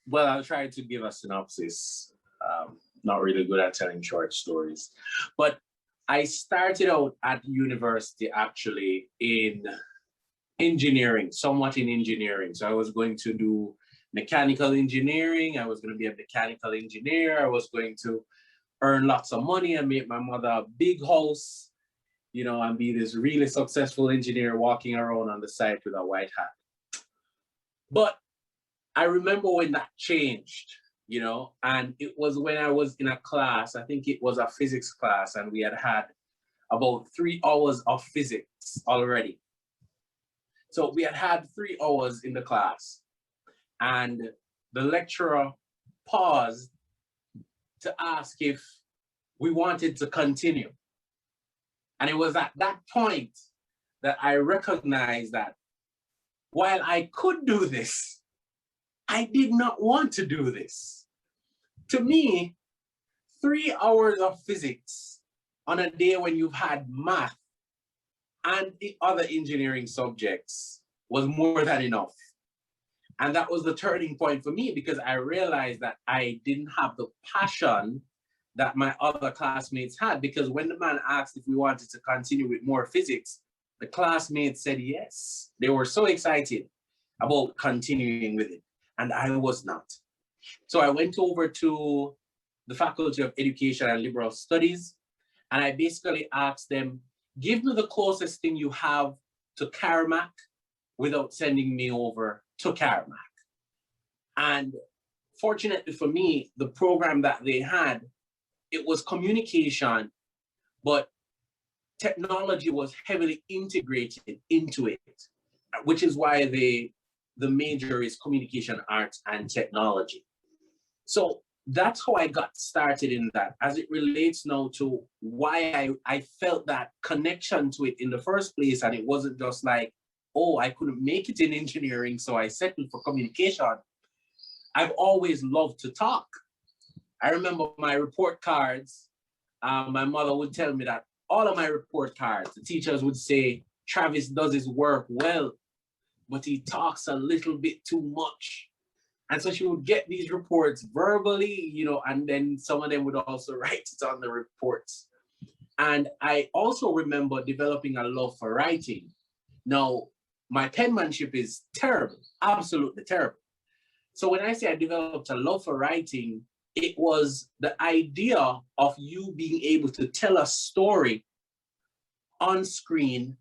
Well, I'll try to give a synopsis. Not really good at telling short stories, but I started out at university actually in engineering, somewhat in engineering. So I was going to do mechanical engineering. I was going to be a mechanical engineer. I was going to earn lots of money and make my mother a big house, and be this really successful engineer walking around on the side with a white hat. But I remember when that changed, and it was when I was in a class, I think it was a physics class, and we had about 3 hours of physics already. So we had 3 hours in the class, and the lecturer paused to ask if we wanted to continue. And it was at that point that I recognized that while I could do this, I did not want to do this. To me, 3 hours of physics on a day when you've had math and other engineering subjects was more than enough. And that was the turning point for me, because I realized that I didn't have the passion that my other classmates had. Because when the man asked if we wanted to continue with more physics, the classmates said yes. They were so excited about continuing with it, and I was not. So I went over to the Faculty of Education and Liberal Studies, and I basically asked them, give me the closest thing you have to Carmack without sending me over to Carmack. And fortunately for me, the program that they had, it was communication, but technology was heavily integrated into it, which is why the major is communication arts and technology. So that's how I got started in that, as it relates now to why I felt that connection to it in the first place. And it wasn't just like, oh, I couldn't make it in engineering, so I settled for communication. I've always loved to talk. I remember my report cards, my mother would tell me that all of my report cards, the teachers would say, Travis does his work well, but he talks a little bit too much. And so she would get these reports verbally, and then some of them would also write it on the reports. And I also remember developing a love for writing. Now, my penmanship is terrible, absolutely terrible. So when I say I developed a love for writing, it was the idea of you being able to tell a story on screen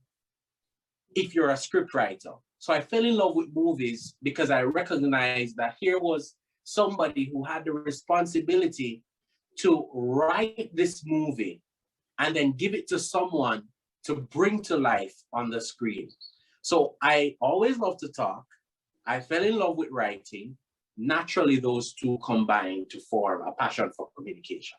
if you're a script writer. So I fell in love with movies because I recognized that here was somebody who had the responsibility to write this movie and then give it to someone to bring to life on the screen. So I always loved to talk. I fell in love with writing. Naturally, those two combined to form a passion for communication.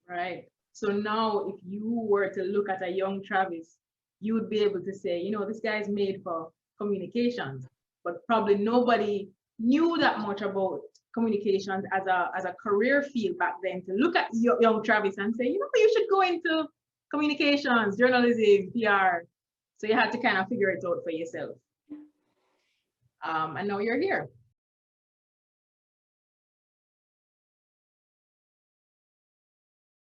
Right. So now if you were to look at a young Travis, you would be able to say, this guy is made for communications, but probably nobody knew that much about communications as a career field back then, to look at young Travis and say, you should go into communications, journalism, PR. So you had to kind of figure it out for yourself. And now you're here.